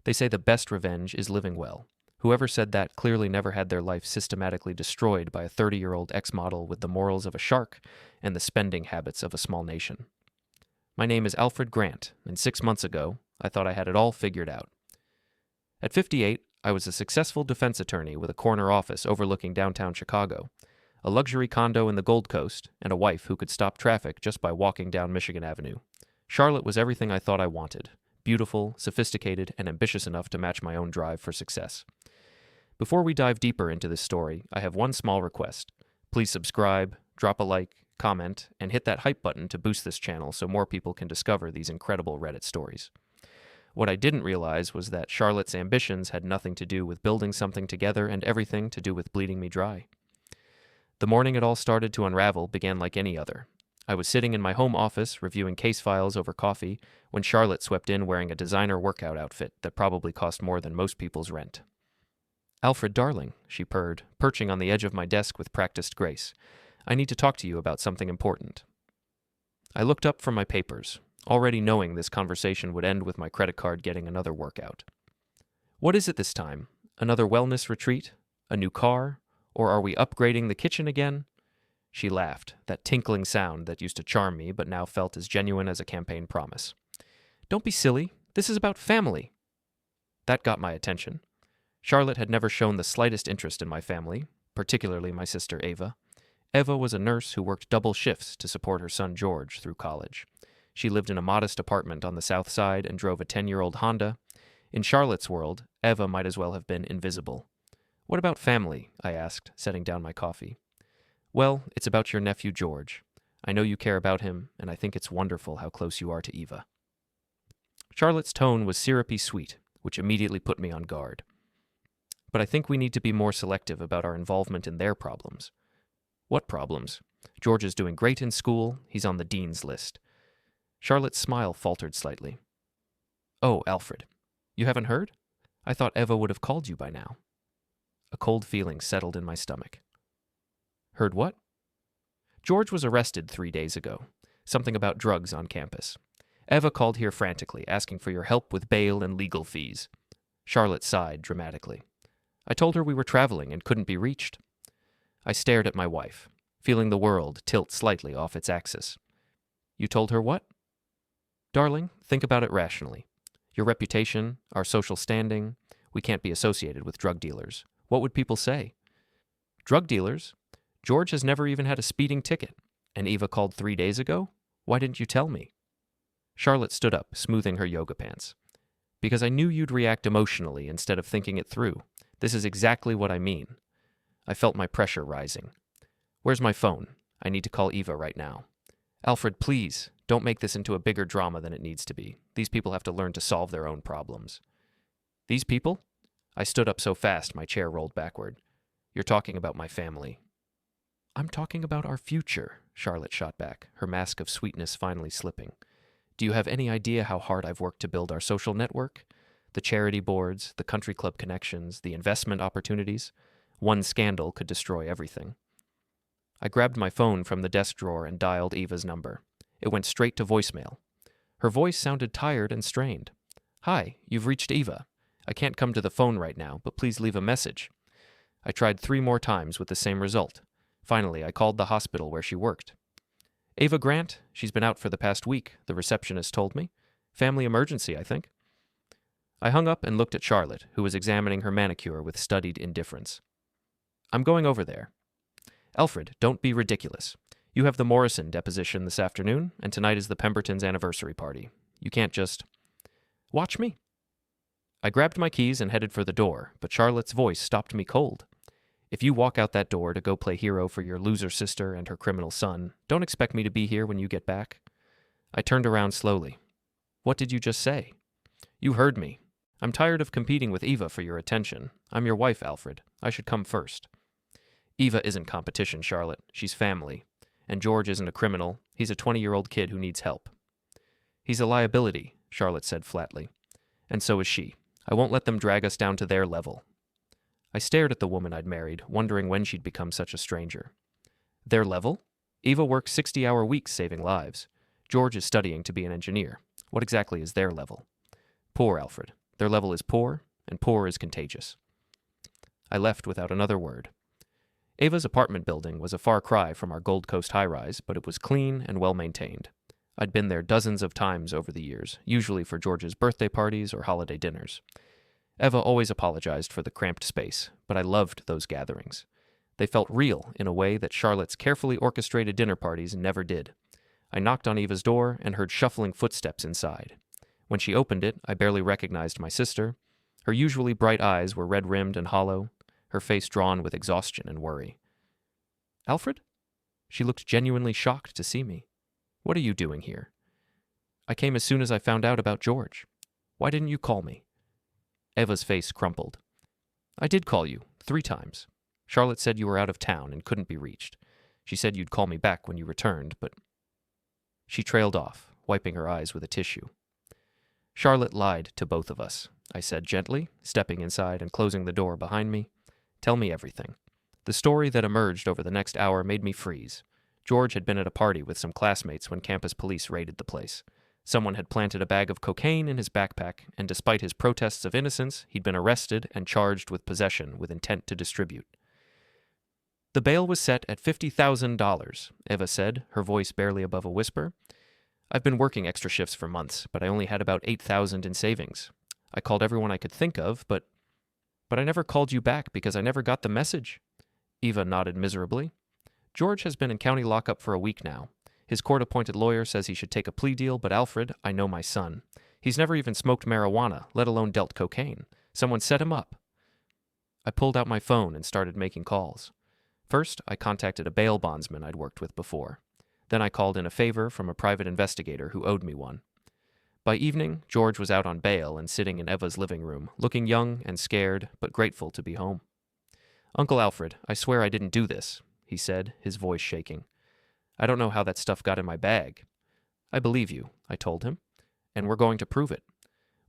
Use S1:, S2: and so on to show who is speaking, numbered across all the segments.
S1: They say the best revenge is living well. Whoever said that clearly never had their life systematically destroyed by a 30-year-old ex-model with the morals of a shark and the spending habits of a small nation. My name is Alfred Grant, and 6 months ago, I thought I had it all figured out. At 58, I was a successful defense attorney with a corner office overlooking downtown Chicago, a luxury condo in the Gold Coast, and a wife who could stop traffic just by walking down Michigan Avenue. Charlotte was everything I thought I wanted: beautiful, sophisticated, and ambitious enough to match my own drive for success. Before we dive deeper into this story, I have one small request. Please subscribe, drop a like, comment, and hit that hype button to boost this channel so more people can discover these incredible Reddit stories. What I didn't realize was that Charlotte's ambitions had nothing to do with building something together and everything to do with bleeding me dry. The morning it all started to unravel began like any other. I was sitting in my home office reviewing case files over coffee when Charlotte swept in wearing a designer workout outfit that probably cost more than most people's rent. "Alfred, darling," she purred, perching on the edge of my desk with practiced grace. "I need to talk to you about something important." I looked up from my papers, already knowing this conversation would end with my credit card getting another workout. "What is it this time? Another wellness retreat? A new car? Or are we upgrading the kitchen again?" She laughed, that tinkling sound that used to charm me but now felt as genuine as a campaign promise. "Don't be silly. This is about family." That got my attention. Charlotte had never shown the slightest interest in my family, particularly my sister Ava. Eva was a nurse who worked double shifts to support her son George through college. She lived in a modest apartment on the south side and drove a 10-year-old Honda. In Charlotte's world, Eva might as well have been invisible. "What about family?" I asked, setting down my coffee. "Well, it's about your nephew George. I know you care about him, and I think it's wonderful how close you are to Eva." Charlotte's tone was syrupy sweet, which immediately put me on guard. "But I think we need to be more selective about our involvement in their problems." "What problems? George is doing great in school. He's on the dean's list." Charlotte's smile faltered slightly. "Oh, Alfred, you haven't heard? I thought Eva would have called you by now." A cold feeling settled in my stomach. "Heard what?" "George was arrested 3 days ago. Something about drugs on campus. Eva called here frantically, asking for your help with bail and legal fees." Charlotte sighed dramatically. "I told her we were traveling and couldn't be reached." I stared at my wife, feeling the world tilt slightly off its axis. "You told her what?" "Darling, think about it rationally. Your reputation, our social standing, we can't be associated with drug dealers. What would people say?" "Drug dealers? George has never even had a speeding ticket. And Eva called 3 days ago? Why didn't you tell me?" Charlotte stood up, smoothing her yoga pants. "Because I knew you'd react emotionally instead of thinking it through. This is exactly what I mean." I felt my pressure rising. "Where's my phone? I need to call Eva right now." "Alfred, please, don't make this into a bigger drama than it needs to be. These people have to learn to solve their own problems." "These people?" I stood up so fast my chair rolled backward. "You're talking about my family." "I'm talking about our future," Charlotte shot back, her mask of sweetness finally slipping. "Do you have any idea how hard I've worked to build our social network? The charity boards, the country club connections, the investment opportunities. One scandal could destroy everything." I grabbed my phone from the desk drawer and dialed Eva's number. It went straight to voicemail. Her voice sounded tired and strained. "Hi, you've reached Eva. I can't come to the phone right now, but please leave a message." I tried 3 more times with the same result. Finally, I called the hospital where she worked. "Ava Grant, she's been out for the past week, the receptionist told me. Family emergency, I think." I hung up and looked at Charlotte, who was examining her manicure with studied indifference. "I'm going over there." "Alfred, don't be ridiculous. You have the Morrison deposition this afternoon, and tonight is the Pemberton's anniversary party. You can't just—" "Watch me." I grabbed my keys and headed for the door, but Charlotte's voice stopped me cold. "If you walk out that door to go play hero for your loser sister and her criminal son, don't expect me to be here when you get back." I turned around slowly. "What did you just say?" "You heard me. I'm tired of competing with Eva for your attention. I'm your wife, Alfred. I should come first." "Eva isn't competition, Charlotte. She's family. And George isn't a criminal. He's a 20-year-old kid who needs help." "He's a liability," Charlotte said flatly. "And so is she. I won't let them drag us down to their level." I stared at the woman I'd married, wondering when she'd become such a stranger. "Their level? Eva works 60-hour weeks saving lives. George is studying to be an engineer. What exactly is their level?" "Poor Alfred. Their level is poor, and poor is contagious. I left without another word. Ava's apartment building was a far cry from our Gold Coast high-rise, but it was clean and well-maintained. I'd been there dozens of times over the years, usually for George's birthday parties or holiday dinners. Eva always apologized for the cramped space, but I loved those gatherings. They felt real in a way that Charlotte's carefully orchestrated dinner parties never did. I knocked on Eva's door and heard shuffling footsteps inside. When she opened it, I barely recognized my sister. Her usually bright eyes were red-rimmed and hollow, her face drawn with exhaustion and worry. "Alfred?" She looked genuinely shocked to see me. "What are you doing here?" "I came as soon as I found out about George. Why didn't you call me?" Eva's face crumpled. "I did call you, 3 times. Charlotte said you were out of town and couldn't be reached. She said you'd call me back when you returned, but—" She trailed off, wiping her eyes with a tissue. "Charlotte lied to both of us," I said gently, stepping inside and closing the door behind me. "Tell me everything." The story that emerged over the next hour made me freeze. George had been at a party with some classmates when campus police raided the place. Someone had planted a bag of cocaine in his backpack, and despite his protests of innocence, he'd been arrested and charged with possession with intent to distribute. "The bail was set at $50,000, Eva said, her voice barely above a whisper. "I've been working extra shifts for months, but I only had about $8,000 in savings. I called everyone I could think of, but I never called you back because I never got the message." Eva nodded miserably. "George has been in county lockup for a week now. His court-appointed lawyer says he should take a plea deal, but Alfred, I know my son. He's never even smoked marijuana, let alone dealt cocaine. Someone set him up." I pulled out my phone and started making calls. First, I contacted a bail bondsman I'd worked with before. Then I called in a favor from a private investigator who owed me one. By evening, George was out on bail and sitting in Eva's living room, looking young and scared, but grateful to be home. "Uncle Alfred, I swear I didn't do this," he said, his voice shaking. "I don't know how that stuff got in my bag." "I believe you," I told him, "and we're going to prove it.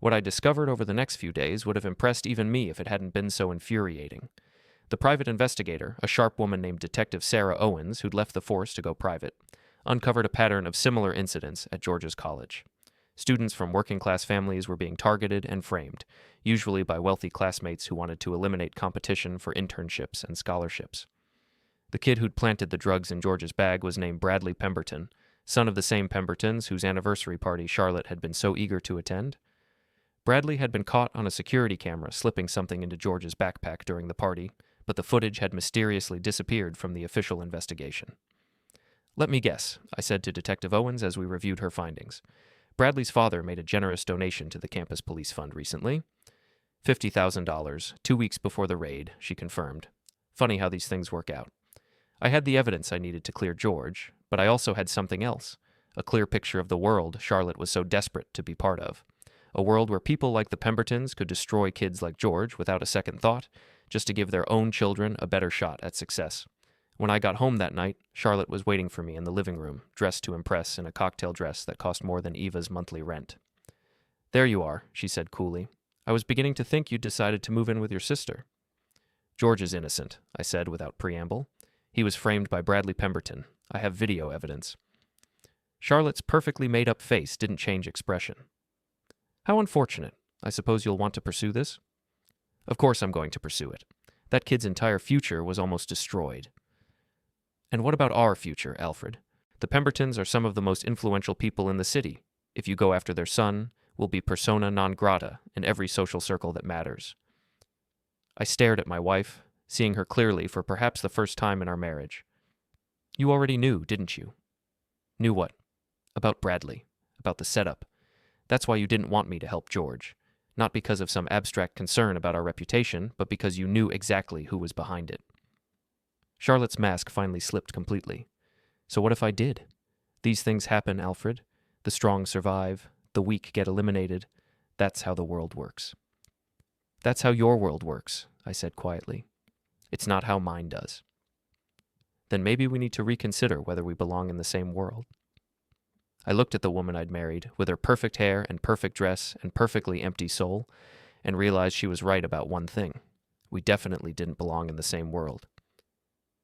S1: What I discovered over the next few days would have impressed even me if it hadn't been so infuriating." The private investigator, a sharp woman named Detective Sarah Owens, who'd left the force to go private, uncovered a pattern of similar incidents at George's college. Students from working-class families were being targeted and framed, usually by wealthy classmates who wanted to eliminate competition for internships and scholarships. The kid who'd planted the drugs in George's bag was named Bradley Pemberton, son of the same Pembertons whose anniversary party Charlotte had been so eager to attend. Bradley had been caught on a security camera slipping something into George's backpack during the party, but the footage had mysteriously disappeared from the official investigation. "Let me guess," I said to Detective Owens as we reviewed her findings. "Bradley's father made a generous donation to the campus police fund recently." $50,000, 2 weeks before the raid, she confirmed. Funny how these things work out. I had the evidence I needed to clear George, but I also had something else, a clear picture of the world Charlotte was so desperate to be part of. A world where people like the Pembertons could destroy kids like George without a second thought, just to give their own children a better shot at success. When I got home that night, Charlotte was waiting for me in the living room, dressed to impress in a cocktail dress that cost more than Eva's monthly rent. "There you are," she said coolly. "I was beginning to think you'd decided to move in with your sister." "George is innocent," I said without preamble. "He was framed by Bradley Pemberton. I have video evidence." Charlotte's perfectly made-up face didn't change expression. "How unfortunate. I suppose you'll want to pursue this?" "Of course I'm going to pursue it. That kid's entire future was almost destroyed." "And what about our future, Alfred? The Pembertons are some of the most influential people in the city. If you go after their son, we'll be persona non grata in every social circle that matters." I stared at my wife, seeing her clearly for perhaps the first time in our marriage. "You already knew, didn't you?" "Knew what?" "About Bradley. About the setup. That's why you didn't want me to help George. Not because of some abstract concern about our reputation, but because you knew exactly who was behind it." Charlotte's mask finally slipped completely. "So what if I did? These things happen, Alfred. The strong survive, the weak get eliminated. That's how the world works." "That's how your world works," I said quietly. "It's not how mine does." "Then maybe we need to reconsider whether we belong in the same world." I looked at the woman I'd married, with her perfect hair and perfect dress and perfectly empty soul, and realized she was right about one thing. We definitely didn't belong in the same world.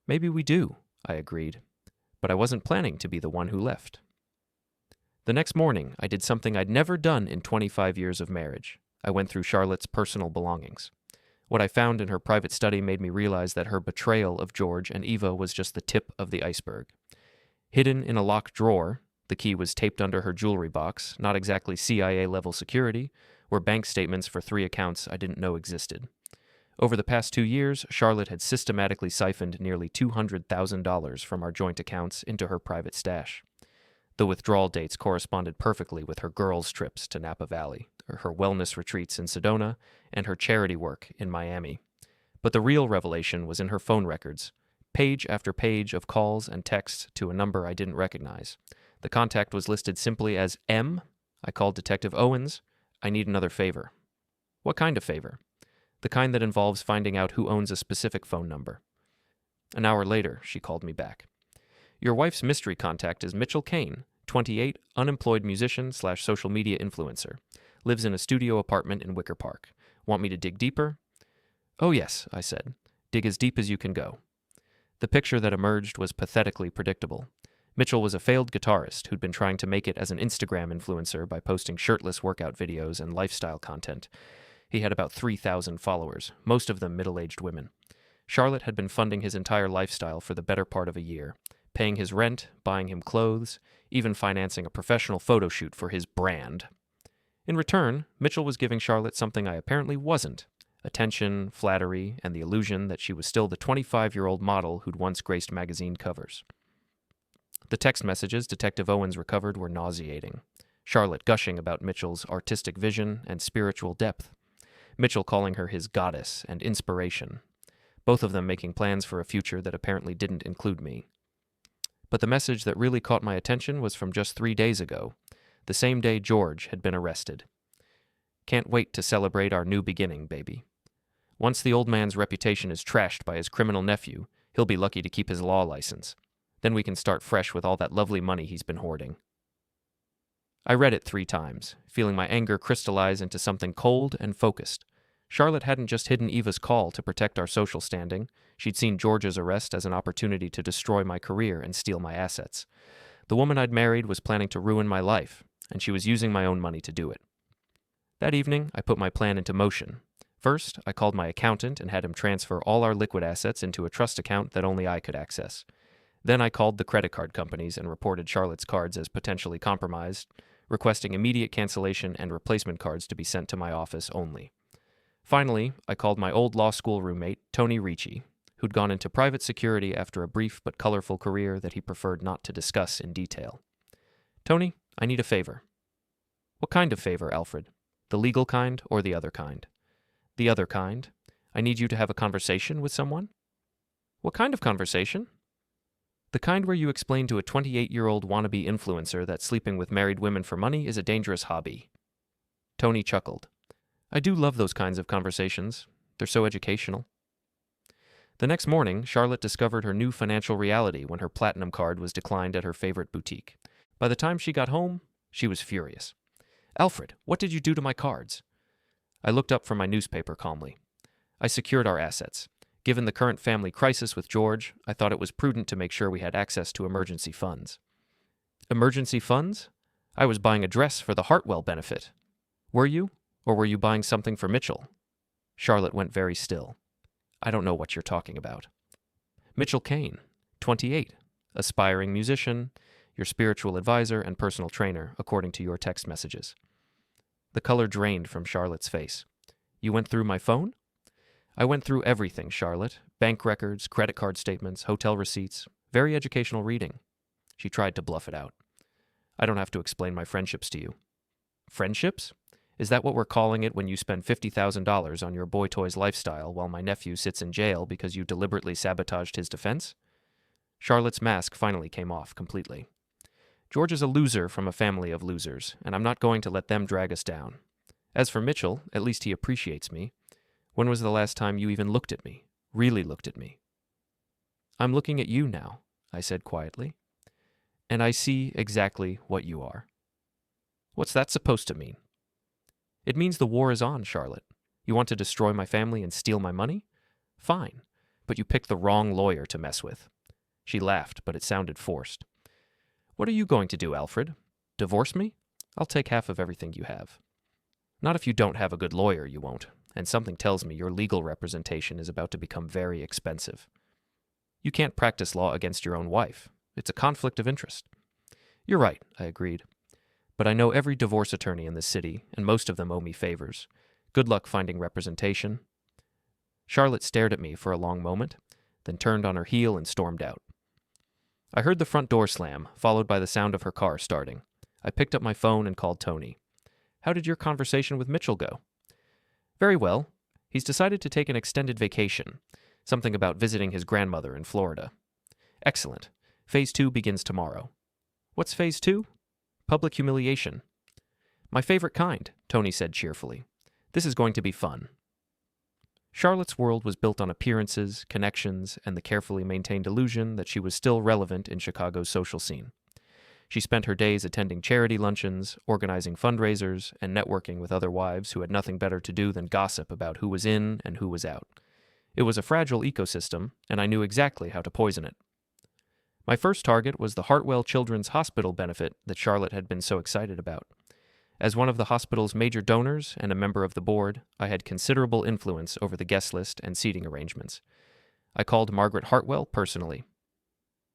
S1: "Maybe we do," I agreed, but I wasn't planning to be the one who left. The next morning, I did something I'd never done in 25 years of marriage. I went through Charlotte's personal belongings. What I found in her private study made me realize that her betrayal of George and Eva was just the tip of the iceberg. Hidden in a locked drawer, the key was taped under her jewelry box, not exactly CIA-level security, were bank statements for 3 accounts I didn't know existed. Over the past 2 years, Charlotte had systematically siphoned nearly $200,000 from our joint accounts into her private stash. The withdrawal dates corresponded perfectly with her girls' trips to Napa Valley, her wellness retreats in Sedona, and her charity work in Miami. But the real revelation was in her phone records, page after page of calls and texts to a number I didn't recognize. The contact was listed simply as M. I called Detective Owens. I need another favor. What kind of favor? The kind that involves finding out who owns a specific phone number. An hour later, she called me back. Your wife's mystery contact is Mitchell Kane, 28, unemployed musician/social media influencer. Lives in a studio apartment in Wicker Park. Want me to dig deeper? Oh yes, I said. Dig as deep as you can go. The picture that emerged was pathetically predictable. Mitchell was a failed guitarist who'd been trying to make it as an Instagram influencer by posting shirtless workout videos and lifestyle content. He had about 3,000 followers, most of them middle-aged women. Charlotte had been funding his entire lifestyle for the better part of a year, paying his rent, buying him clothes, even financing a professional photo shoot for his brand. In return, Mitchell was giving Charlotte something I apparently wasn't: attention, flattery, and the illusion that she was still the 25-year-old model who'd once graced magazine covers. The text messages Detective Owens recovered were nauseating. Charlotte gushing about Mitchell's artistic vision and spiritual depth. Mitchell calling her his goddess and inspiration. Both of them making plans for a future that apparently didn't include me. But the message that really caught my attention was from just 3 days ago, the same day George had been arrested. Can't wait to celebrate our new beginning, baby. Once the old man's reputation is trashed by his criminal nephew, he'll be lucky to keep his law license. Then we can start fresh with all that lovely money he's been hoarding. I read it 3 times, feeling my anger crystallize into something cold and focused. Charlotte hadn't just hidden Eva's call to protect our social standing. She'd seen George's arrest as an opportunity to destroy my career and steal my assets. The woman I'd married was planning to ruin my life, and she was using my own money to do it. That evening, I put my plan into motion. First, I called my accountant and had him transfer all our liquid assets into a trust account that only I could access. Then I called the credit card companies and reported Charlotte's cards as potentially compromised, requesting immediate cancellation and replacement cards to be sent to my office only. Finally, I called my old law school roommate, Tony Ricci, who'd gone into private security after a brief but colorful career that he preferred not to discuss in detail. Tony, I need a favor. What kind of favor, Alfred? The legal kind or the other kind? The other kind. I need you to have a conversation with someone. What kind of conversation? The kind where you explain to a 28-year-old wannabe influencer that sleeping with married women for money is a dangerous hobby. Tony chuckled. I do love those kinds of conversations. They're so educational. The next morning, Charlotte discovered her new financial reality when her platinum card was declined at her favorite boutique. By the time she got home, she was furious. Alfred, what did you do to my cards? I looked up from my newspaper calmly. I secured our assets. Given the current family crisis with George, I thought it was prudent to make sure we had access to emergency funds. Emergency funds? I was buying a dress for the Hartwell benefit. Were you? Or were you buying something for Mitchell? Charlotte went very still. I don't know what you're talking about. Mitchell Kane, 28, aspiring musician, your spiritual advisor and personal trainer, according to your text messages. The color drained from Charlotte's face. You went through my phone? I went through everything, Charlotte. Bank records, credit card statements, hotel receipts. Very educational reading. She tried to bluff it out. I don't have to explain my friendships to you. Friendships? Is that what we're calling it when you spend $50,000 on your boy toys lifestyle while my nephew sits in jail because you deliberately sabotaged his defense? Charlotte's mask finally came off completely. George is a loser from a family of losers, and I'm not going to let them drag us down. As for Mitchell, at least he appreciates me. When was the last time you even looked at me? Really looked at me? I'm looking at you now, I said quietly. And I see exactly what you are. What's that supposed to mean? It means the war is on, Charlotte. You want to destroy my family and steal my money? Fine, but you picked the wrong lawyer to mess with. She laughed, but it sounded forced. What are you going to do, Alfred? Divorce me? I'll take half of everything you have. Not if you don't have a good lawyer, you won't, and something tells me your legal representation is about to become very expensive. You can't practice law against your own wife. It's a conflict of interest. You're right, I agreed. But I know every divorce attorney in this city, and most of them owe me favors. Good luck finding representation. Charlotte stared at me for a long moment, then turned on her heel and stormed out. I heard the front door slam, followed by the sound of her car starting. I picked up my phone and called Tony. How did your conversation with Mitchell go? Very well. He's decided to take an extended vacation. Something about visiting his grandmother in Florida. Excellent. Phase 2 begins tomorrow. What's Phase 2? Public humiliation. My favorite kind, Tony said cheerfully. This is going to be fun. Charlotte's world was built on appearances, connections, and the carefully maintained illusion that she was still relevant in Chicago's social scene. She spent her days attending charity luncheons, organizing fundraisers, and networking with other wives who had nothing better to do than gossip about who was in and who was out. It was a fragile ecosystem, and I knew exactly how to poison it. My first target was the Hartwell Children's Hospital benefit that Charlotte had been so excited about. As one of the hospital's major donors and a member of the board, I had considerable influence over the guest list and seating arrangements. I called Margaret Hartwell personally.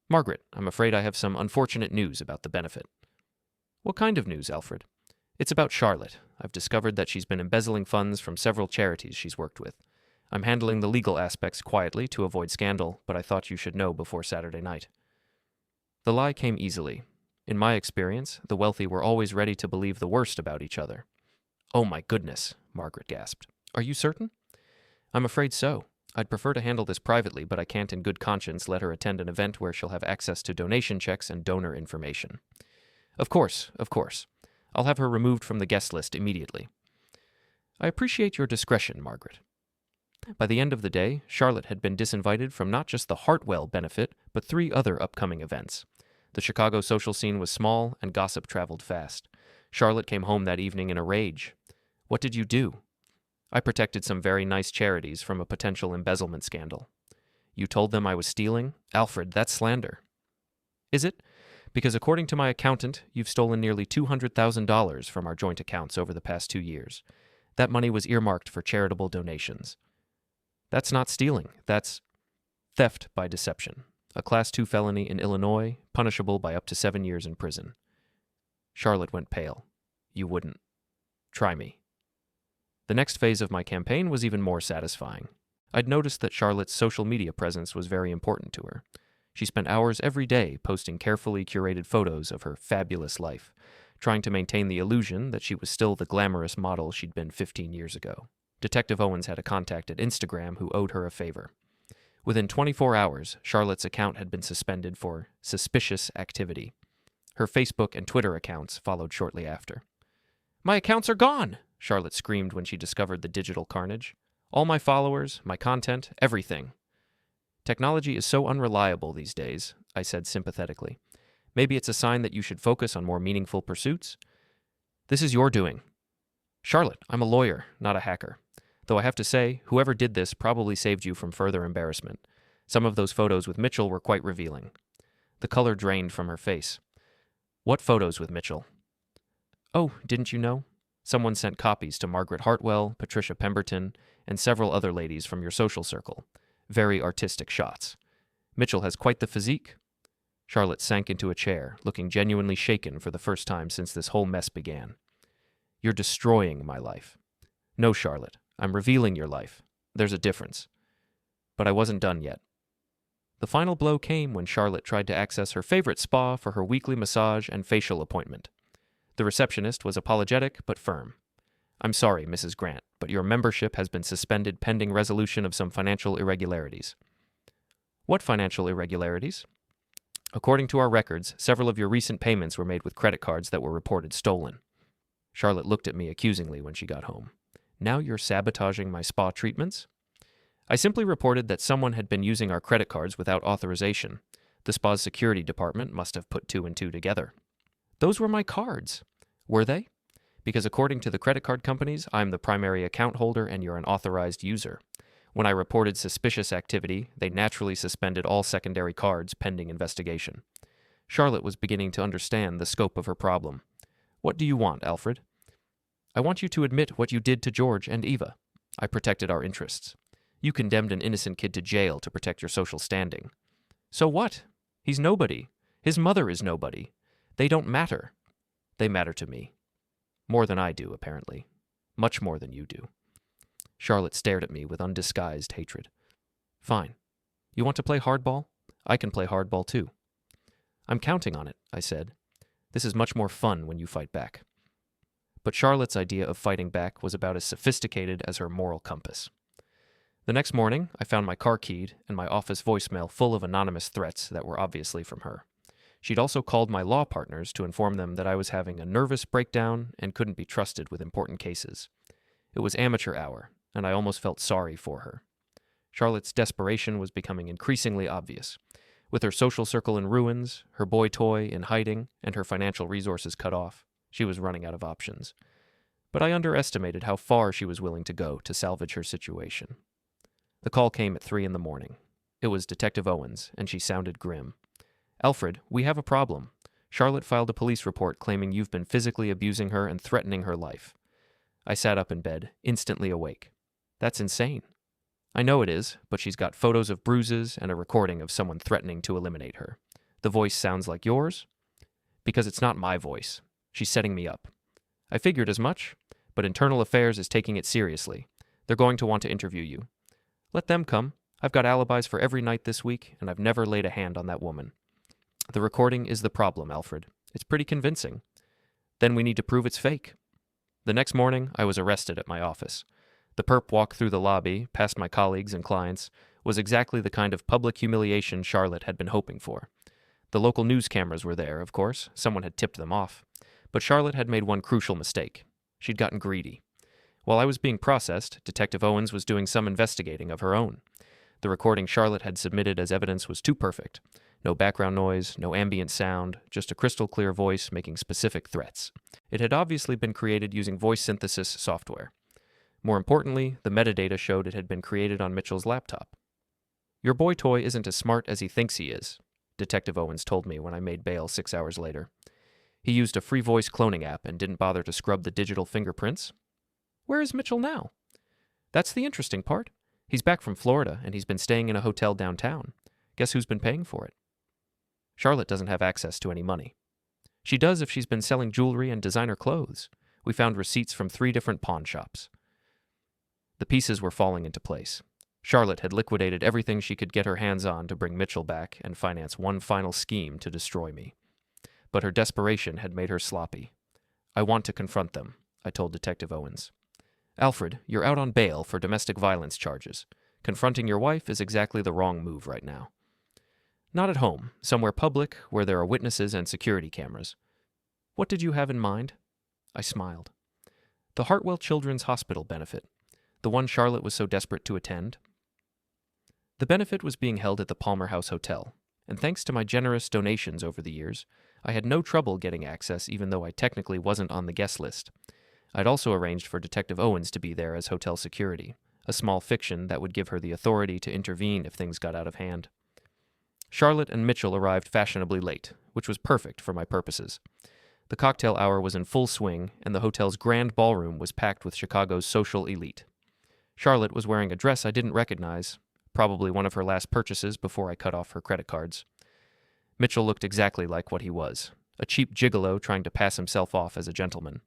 S1: Margaret, I'm afraid I have some unfortunate news about the benefit. What kind of news, Alfred? It's about Charlotte. I've discovered that she's been embezzling funds from several charities she's worked with. I'm handling the legal aspects quietly to avoid scandal, but I thought you should know before Saturday night. The lie came easily. In my experience, the wealthy were always ready to believe the worst about each other. Oh my goodness, Margaret gasped. Are you certain? I'm afraid so. I'd prefer to handle this privately, but I can't in good conscience let her attend an event where she'll have access to donation checks and donor information. Of course. I'll have her removed from the guest list immediately. I appreciate your discretion, Margaret. By the end of the day, Charlotte had been disinvited from not just the Hartwell benefit, but 3 other upcoming events. The Chicago social scene was small, and gossip traveled fast. Charlotte came home that evening in a rage. What did you do? I protected some very nice charities from a potential embezzlement scandal. You told them I was stealing? Alfred, that's slander. Is it? Because according to my accountant, you've stolen nearly $200,000 from our joint accounts over the past 2 years. That money was earmarked for charitable donations. That's not stealing. That's theft by deception. A Class 2 felony in Illinois, punishable by up to 7 years in prison. Charlotte went pale. You wouldn't. Try me. The next phase of my campaign was even more satisfying. I'd noticed that Charlotte's social media presence was very important to her. She spent hours every day posting carefully curated photos of her fabulous life, trying to maintain the illusion that she was still the glamorous model she'd been 15 years ago. Detective Owens had a contact at Instagram who owed her a favor. Within 24 hours, Charlotte's account had been suspended for suspicious activity. Her Facebook and Twitter accounts followed shortly after. My accounts are gone, Charlotte screamed when she discovered the digital carnage. All my followers, my content, everything. Technology is so unreliable these days, I said sympathetically. Maybe it's a sign that you should focus on more meaningful pursuits? This is your doing. Charlotte, I'm a lawyer, not a hacker. Though I have to say, whoever did this probably saved you from further embarrassment. Some of those photos with Mitchell were quite revealing. The color drained from her face. What photos with Mitchell? Oh, didn't you know? Someone sent copies to Margaret Hartwell, Patricia Pemberton, and several other ladies from your social circle. Very artistic shots. Mitchell has quite the physique. Charlotte sank into a chair, looking genuinely shaken for the first time since this whole mess began. You're destroying my life. No, Charlotte. I'm revealing your life. There's a difference. But I wasn't done yet. The final blow came when Charlotte tried to access her favorite spa for her weekly massage and facial appointment. The receptionist was apologetic but firm. I'm sorry, Mrs. Grant, but your membership has been suspended pending resolution of some financial irregularities. What financial irregularities? According to our records, several of your recent payments were made with credit cards that were reported stolen. Charlotte looked at me accusingly when she got home. Now you're sabotaging my spa treatments? I simply reported that someone had been using our credit cards without authorization. The spa's security department must have put 2 and 2 together. Those were my cards. Were they? Because according to the credit card companies, I'm the primary account holder and you're an authorized user. When I reported suspicious activity, they naturally suspended all secondary cards pending investigation. Charlotte was beginning to understand the scope of her problem. What do you want, Alfred? I want you to admit what you did to George and Eva. I protected our interests. You condemned an innocent kid to jail to protect your social standing. So what? He's nobody. His mother is nobody. They don't matter. They matter to me. More than I do, apparently. Much more than you do. Charlotte stared at me with undisguised hatred. Fine. You want to play hardball? I can play hardball too. I'm counting on it, I said. This is much more fun when you fight back. But Charlotte's idea of fighting back was about as sophisticated as her moral compass. The next morning, I found my car keyed and my office voicemail full of anonymous threats that were obviously from her. She'd also called my law partners to inform them that I was having a nervous breakdown and couldn't be trusted with important cases. It was amateur hour, and I almost felt sorry for her. Charlotte's desperation was becoming increasingly obvious. With her social circle in ruins, her boy toy in hiding, and her financial resources cut off, she was running out of options. But I underestimated how far she was willing to go to salvage her situation. The call came at 3 a.m. It was Detective Owens, and she sounded grim. Alfred, we have a problem. Charlotte filed a police report claiming you've been physically abusing her and threatening her life. I sat up in bed, instantly awake. That's insane. I know it is, but she's got photos of bruises and a recording of someone threatening to eliminate her. The voice sounds like yours? Because it's not my voice. She's setting me up. I figured as much, but Internal Affairs is taking it seriously. They're going to want to interview you. Let them come. I've got alibis for every night this week, and I've never laid a hand on that woman. The recording is the problem, Alfred. It's pretty convincing. Then we need to prove it's fake. The next morning, I was arrested at my office. The perp walk through the lobby, past my colleagues and clients, was exactly the kind of public humiliation Charlotte had been hoping for. The local news cameras were there, of course. Someone had tipped them off. But Charlotte had made one crucial mistake. She'd gotten greedy. While I was being processed, Detective Owens was doing some investigating of her own. The recording Charlotte had submitted as evidence was too perfect. No background noise, no ambient sound, just a crystal clear voice making specific threats. It had obviously been created using voice synthesis software. More importantly, the metadata showed it had been created on Mitchell's laptop. Your boy toy isn't as smart as he thinks he is, Detective Owens told me when I made bail 6 hours later. He used a free voice cloning app and didn't bother to scrub the digital fingerprints. Where is Mitchell now? That's the interesting part. He's back from Florida, and he's been staying in a hotel downtown. Guess who's been paying for it? Charlotte doesn't have access to any money. She does if she's been selling jewelry and designer clothes. We found receipts from 3 different pawn shops. The pieces were falling into place. Charlotte had liquidated everything she could get her hands on to bring Mitchell back and finance one final scheme to destroy me. But her desperation had made her sloppy. I want to confront them, I told Detective Owens. Alfred, you're out on bail for domestic violence charges. Confronting your wife is exactly the wrong move right now. Not at home, somewhere public where there are witnesses and security cameras. What did you have in mind? I smiled. The Hartwell Children's Hospital benefit, the one Charlotte was so desperate to attend. The benefit was being held at the Palmer House Hotel, and thanks to my generous donations over the years, I had no trouble getting access even though I technically wasn't on the guest list. I'd also arranged for Detective Owens to be there as hotel security, a small fiction that would give her the authority to intervene if things got out of hand. Charlotte and Mitchell arrived fashionably late, which was perfect for my purposes. The cocktail hour was in full swing, and the hotel's grand ballroom was packed with Chicago's social elite. Charlotte was wearing a dress I didn't recognize, probably one of her last purchases before I cut off her credit cards. Mitchell looked exactly like what he was, a cheap gigolo trying to pass himself off as a gentleman.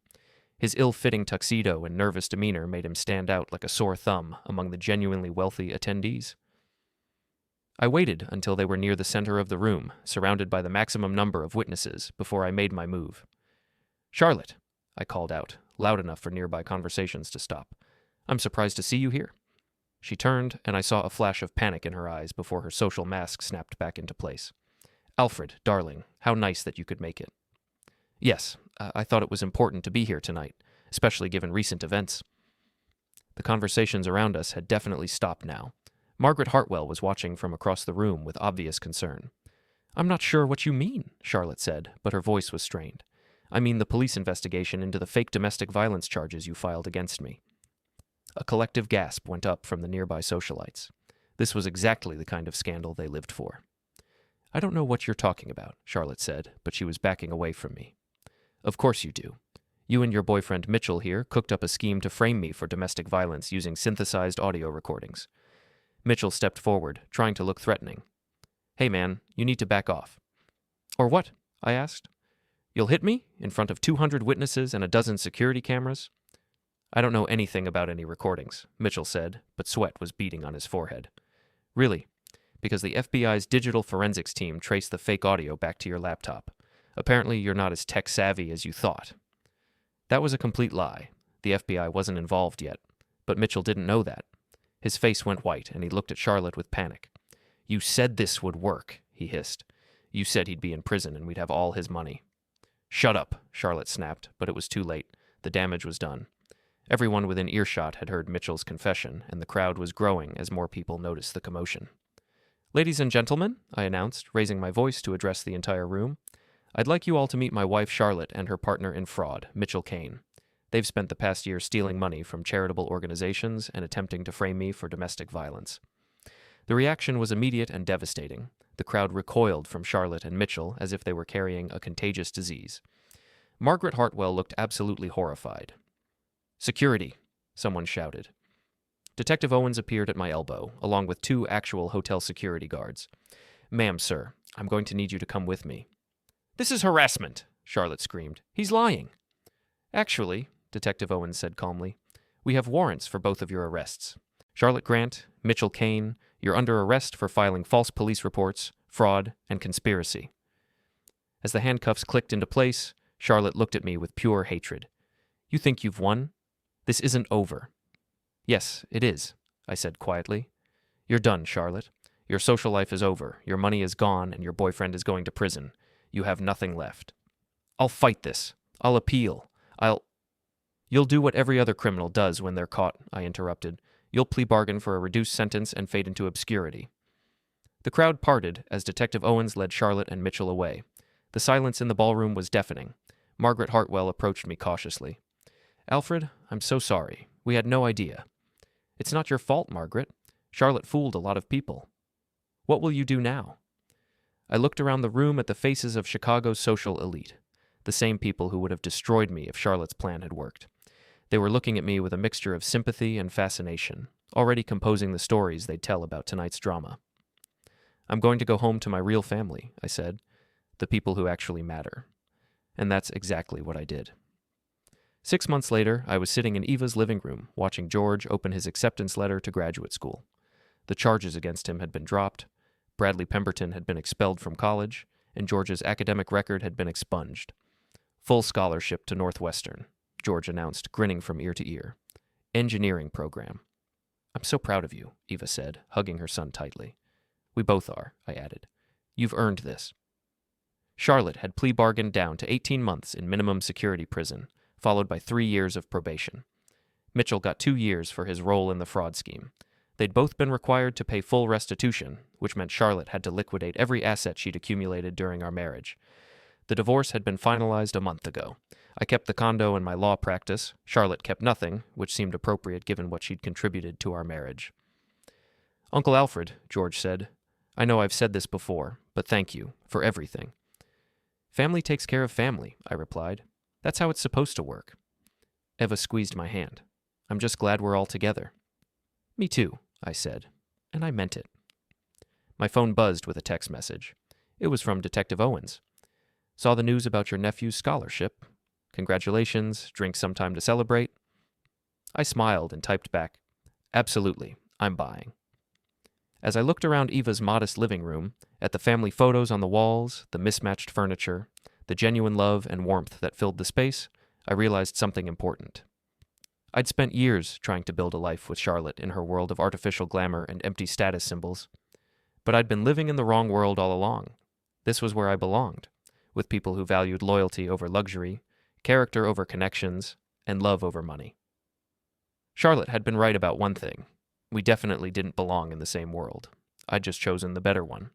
S1: His ill-fitting tuxedo and nervous demeanor made him stand out like a sore thumb among the genuinely wealthy attendees. I waited until they were near the center of the room, surrounded by the maximum number of witnesses, before I made my move. Charlotte, I called out, loud enough for nearby conversations to stop. I'm surprised to see you here. She turned, and I saw a flash of panic in her eyes before her social mask snapped back into place. Alfred, darling, how nice that you could make it. Yes, I thought it was important to be here tonight, especially given recent events. The conversations around us had definitely stopped now. Margaret Hartwell was watching from across the room with obvious concern. I'm not sure what you mean, Charlotte said, but her voice was strained. I mean the police investigation into the fake domestic violence charges you filed against me. A collective gasp went up from the nearby socialites. This was exactly the kind of scandal they lived for. I don't know what you're talking about, Charlotte said, but she was backing away from me. Of course you do. You and your boyfriend Mitchell here cooked up a scheme to frame me for domestic violence using synthesized audio recordings. Mitchell stepped forward, trying to look threatening. Hey man, you need to back off. Or what? I asked. You'll hit me? In front of 200 witnesses and a dozen security cameras? I don't know anything about any recordings, Mitchell said, but sweat was beading on his forehead. Really? Because the FBI's digital forensics team traced the fake audio back to your laptop. Apparently you're not as tech-savvy as you thought. That was a complete lie. The FBI wasn't involved yet. But Mitchell didn't know that. His face went white, and he looked at Charlotte with panic. You said this would work, he hissed. You said he'd be in prison and we'd have all his money. Shut up, Charlotte snapped, but it was too late. The damage was done. Everyone within earshot had heard Mitchell's confession, and the crowd was growing as more people noticed the commotion. Ladies and gentlemen, I announced, raising my voice to address the entire room, I'd like you all to meet my wife Charlotte and her partner in fraud, Mitchell Kane. They've spent the past year stealing money from charitable organizations and attempting to frame me for domestic violence. The reaction was immediate and devastating. The crowd recoiled from Charlotte and Mitchell as if they were carrying a contagious disease. Margaret Hartwell looked absolutely horrified. Security, someone shouted. Detective Owens appeared at my elbow, along with 2 actual hotel security guards. Ma'am, sir, I'm going to need you to come with me. This is harassment, Charlotte screamed. He's lying. Actually, Detective Owens said calmly, we have warrants for both of your arrests. Charlotte Grant, Mitchell Kane, you're under arrest for filing false police reports, fraud, and conspiracy. As the handcuffs clicked into place, Charlotte looked at me with pure hatred. You think you've won? This isn't over. Yes, it is, I said quietly. You're done, Charlotte. Your social life is over, your money is gone, and your boyfriend is going to prison. You have nothing left. I'll fight this. I'll appeal. You'll do what every other criminal does when they're caught, I interrupted. You'll plea bargain for a reduced sentence and fade into obscurity. The crowd parted as Detective Owens led Charlotte and Mitchell away. The silence in the ballroom was deafening. Margaret Hartwell approached me cautiously. Alfred, I'm so sorry. We had no idea. It's not your fault, Margaret. Charlotte fooled a lot of people. What will you do now? I looked around the room at the faces of Chicago's social elite, the same people who would have destroyed me if Charlotte's plan had worked. They were looking at me with a mixture of sympathy and fascination, already composing the stories they'd tell about tonight's drama. I'm going to go home to my real family, I said, the people who actually matter. And that's exactly what I did. 6 months later, I was sitting in Eva's living room, watching George open his acceptance letter to graduate school. The charges against him had been dropped, Bradley Pemberton had been expelled from college, and George's academic record had been expunged. Full scholarship to Northwestern, George announced, grinning from ear to ear. Engineering program. I'm so proud of you, Eva said, hugging her son tightly. We both are, I added. You've earned this. Charlotte had plea bargained down to 18 months in minimum security prison, followed by 3 years of probation. Mitchell got 2 years for his role in the fraud scheme. They'd both been required to pay full restitution, which meant Charlotte had to liquidate every asset she'd accumulated during our marriage. The divorce had been finalized a month ago. I kept the condo and my law practice. Charlotte kept nothing, which seemed appropriate given what she'd contributed to our marriage. Uncle Alfred, George said, I know I've said this before, but thank you for everything. Family takes care of family, I replied. That's how it's supposed to work. Eva squeezed my hand. I'm just glad we're all together. Me too, I said, and I meant it. My phone buzzed with a text message. It was from Detective Owens. Saw the news about your nephew's scholarship. Congratulations, drink sometime to celebrate. I smiled and typed back, absolutely, I'm buying. As I looked around Eva's modest living room, at the family photos on the walls, the mismatched furniture, the genuine love and warmth that filled the space, I realized something important. I'd spent years trying to build a life with Charlotte in her world of artificial glamour and empty status symbols. But I'd been living in the wrong world all along. This was where I belonged, with people who valued loyalty over luxury, character over connections, and love over money. Charlotte had been right about one thing. We definitely didn't belong in the same world. I'd just chosen the better one.